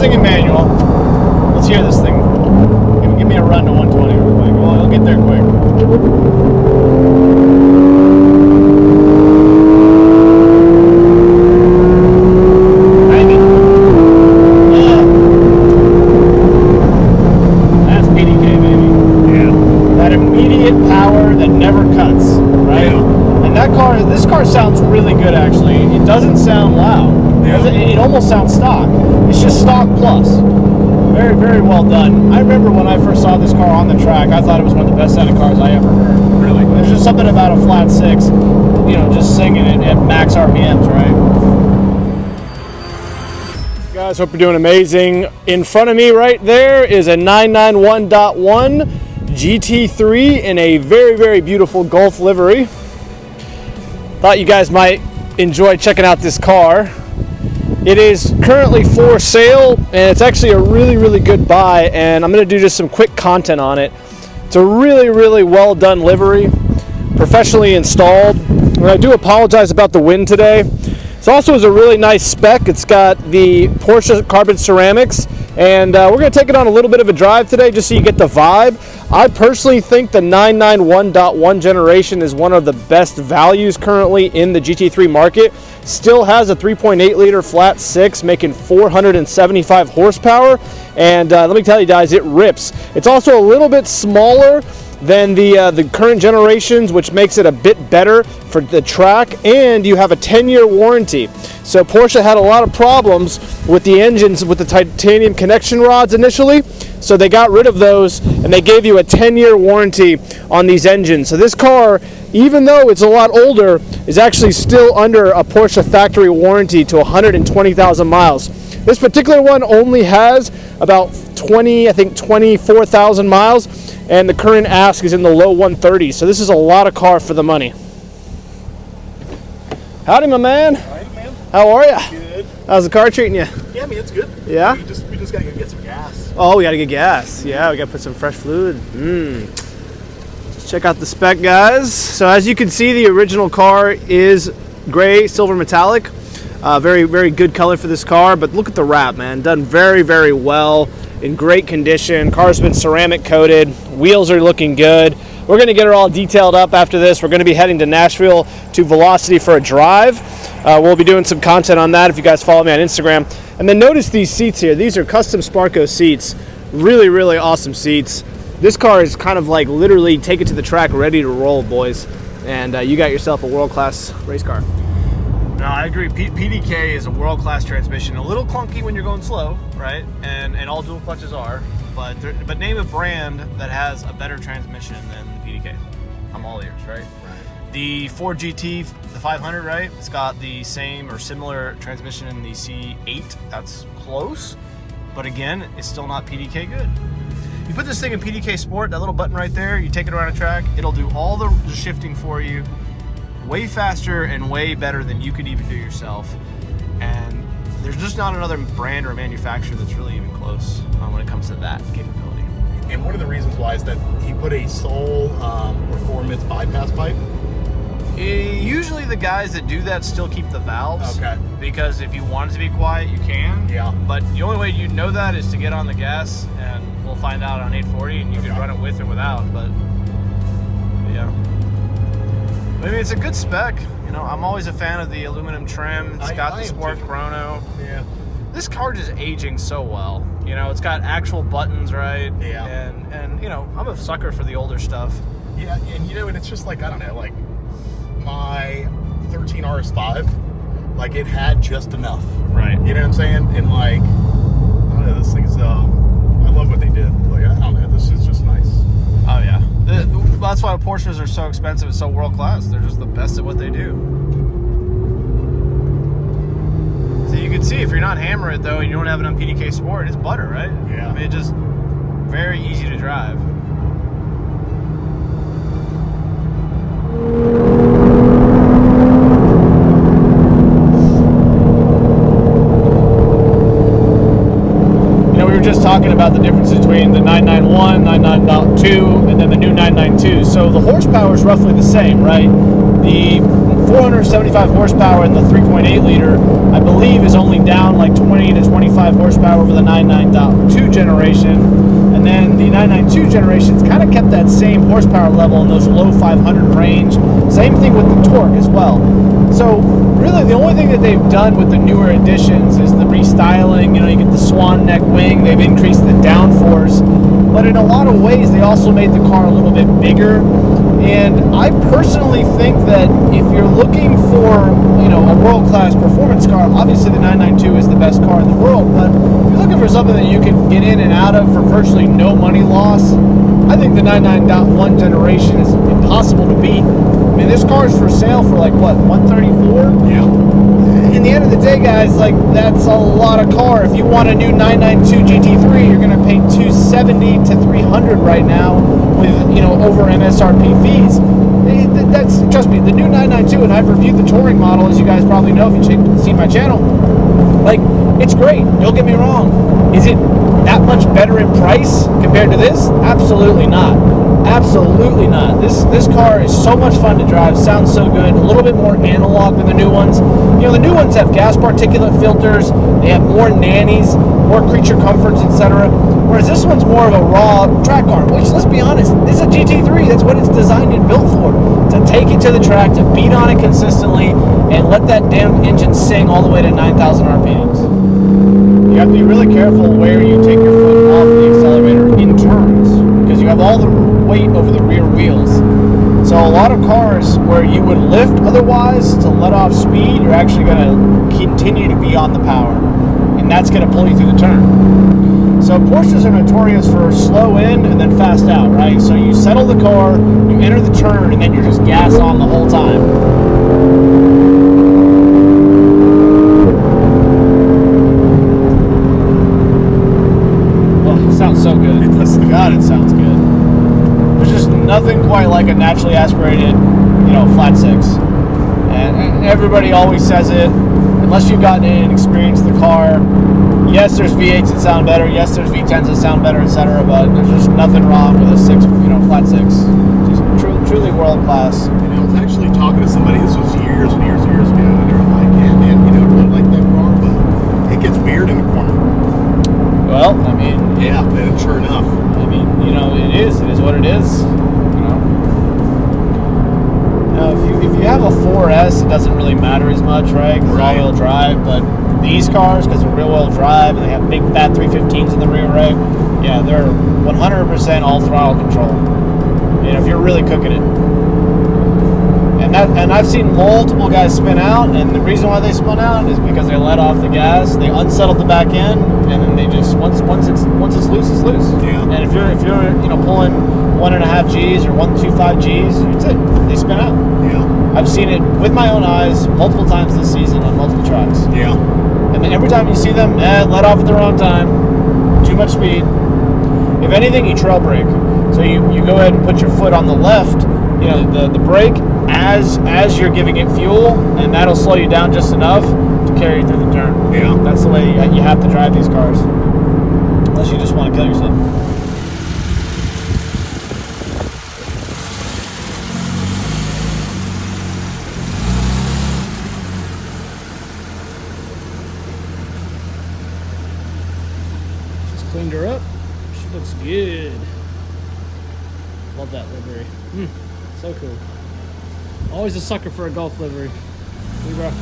thing in manual. Let's hear this thing. Give me a run to 120 real quick. Well, it'll get there quick. That's PDK, baby. Yeah. That immediate power that never cuts, right? Yeah. And this car sounds really good, actually. It doesn't sound loud. Yeah. It almost sounds stock. It's just stock plus. Very, very well done. I remember when I first saw this car on the track, I thought it was one of the best sounding cars I ever heard. Really? There's just something about a flat six, just singing it at max RPMs, right? Guys, hope you're doing amazing. In front of me right there is a 991.1 GT3 in a very, very beautiful Gulf livery. Thought you guys might enjoy checking out this car. It is currently for sale, and it's actually a really, really good buy, and I'm going to do just some quick content on it. It's a really, really well done livery, professionally installed. And I do apologize about the wind today. It also is a really nice spec. It's got the Porsche carbon ceramics, and we're going to take it on a little bit of a drive today just so you get the vibe. I personally think the 991.1 generation is one of the best values currently in the GT3 market. Still has a 3.8 liter flat six making 475 horsepower, and let me tell you guys, it rips. It's also a little bit smaller than the current generations, which makes it a bit better for the track, and you have a 10-year warranty. So Porsche had a lot of problems with the engines with the titanium connection rods initially, so they got rid of those and they gave you a 10-year warranty on these engines. So this car, even though it's a lot older, is actually still under a Porsche factory warranty to 120,000 miles. This particular one only has about 24,000 miles, and the current ask is in the low 130s. So this is a lot of car for the money. Howdy, my man. All right, man. How are you? Good. How's the car treating you? Yeah, man, it's good. Yeah? We just gotta go get some gas. Oh, we gotta get gas. Yeah, we gotta put some fresh fluid. Let's check out the spec, guys. So as you can see, the original car is gray, silver metallic. Very, very good color for this car, but look at the wrap, man. Done very, very well, in great condition. Car's been ceramic coated. Wheels are looking good. We're gonna get her all detailed up after this. We're gonna be heading to Nashville to Velocity for a drive. We'll be doing some content on that if you guys follow me on Instagram. And then notice these seats here. These are custom Sparco seats. Really, really awesome seats. This car is kind of like literally take it to the track, ready to roll, boys. And you got yourself a world-class race car. No, I agree. PDK is a world-class transmission. A little clunky when you're going slow, right? And all dual clutches are. But name a brand that has a better transmission than the PDK. I'm all ears, right? The Ford GT, the 500, right? It's got the same or similar transmission in the C8. That's close. But again, it's still not PDK good. You put this thing in PDK Sport, that little button right there, you take it around a track, it'll do all the shifting for you way faster and way better than you could even do yourself. And there's just not another brand or manufacturer that's really even close when it comes to that capability. And one of the reasons why is that he put a sole performance bypass pipe. Usually the guys that do that still keep the valves. Okay. Because if you want it to be quiet, you can. Yeah. But the only way you know that is to get on the gas, and we'll find out on 840, and you can run it with or without. But yeah. Maybe it's a good spec. You know, I'm always a fan of the aluminum trim. It's got the sport chrono. Yeah. This car is aging so well. You know, it's got actual buttons, right? Yeah. And you know, I'm a sucker for the older stuff. Yeah, and you know, and it's just like, I don't know, like my 13 RS5, like it had just enough. Right. You know what I'm saying? And like, I don't know, this thing's, I love what they did. Like, I don't know, this is just nice. Oh yeah. That's why Porsches are so expensive and so world class. They're just the best at what they do. So you can see if you're not hammering it though, and you don't have it on PDK Sport, it's butter, right? Yeah. I mean, it's just very easy to drive. Just talking about the difference between the 991, 99.2, and then the new 992. So the horsepower is roughly the same, right? The 475 horsepower in the 3.8 liter, I believe, is only down like 20 to 25 horsepower over the 99.2 generation. And then the 992 generation's kind of kept that same horsepower level in those low 500 range. Same thing with the torque as well. So really the only thing that they've done with the newer editions is the restyling. You know, you get the swan neck wing, they've increased the downforce, but in a lot of ways they also made the car a little bit bigger. And I personally think that if you're looking for, you know, a world-class performance car, obviously the 992 is the best car in the world, but if you're looking for something that you can get in and out of for virtually no money loss, I think the 99.1 generation is impossible to beat. I mean, this car is for sale for like, what, 134? Yeah. In the end of the day, guys, like, that's a lot of car. If you want a new 992 GT3, you're going to pay $270 to $300 right now with, you know, over MSRP fees. That's, trust me, the new 992, and I've reviewed the touring model, as you guys probably know if you've seen my channel. Like, it's great, don't get me wrong. Is it that much better in price compared to this? Absolutely not. Absolutely not. This car is so much fun to drive, sounds so good, a little bit more analog than the new ones. You know, the new ones have gas particulate filters, they have more nannies, more creature comforts, etc. Whereas this one's more of a raw track car, which, let's be honest, this is a GT3, that's what it's designed and built for. To take it to the track, to beat on it consistently, and let that damn engine sing all the way to 9,000 RPMs. You have to be really careful where you take your foot off the accelerator in turns, because you have all the weight over the rear wheels. So a lot of cars where you would lift otherwise to let off speed, you're actually going to continue to be on the power, and that's going to pull you through the turn. So Porsches are notorious for slow in and then fast out, right? So you settle the car, you enter the turn, and then you're just gas on the whole time. Oh, it sounds so good. God, it sounds good. There's just nothing quite like a naturally aspirated, you know, flat six. And everybody always says it, unless you've gotten in and experienced the car. Yes, there's V8s that sound better. Yes, there's V10s that sound better, etc. But there's just nothing wrong with a six, you know, flat six. Just truly world class. You know, I was actually talking to somebody. This was years and years and years ago, and they were like, "Yeah, man, you know, I like that car, but it gets weird in the corner." Well, I mean, yeah, and sure enough. I mean, you know, it is what it is. You know. Now, if you have a 4S, it doesn't really matter as much, right? Because it's all-wheel drive, but these cars, because they're rear-wheel drive and they have big fat 315s in the rear, right? Yeah, they're 100% all throttle control. You know, if you're really cooking it. And I've seen multiple guys spin out, and the reason why they spun out is because they let off the gas, they unsettled the back end, and then they just once it's loose, it's loose. Yeah. And if you're you know, pulling 1.5 Gs or 1.25 Gs, that's it. They spin out. Yeah. I've seen it with my own eyes multiple times this season on multiple tracks. Yeah. And then every time you see them, let off at the wrong time, too much speed. If anything, you trail brake. So you go ahead and put your foot on the left, you know, the brake as you're giving it fuel, and that'll slow you down just enough to carry you through the turn. Yeah. That's the way you have to drive these cars, unless you just want to kill yourself. Just cleaned her up. She looks good. Love that livery. So cool. Always a sucker for a Golf livery. See, bro?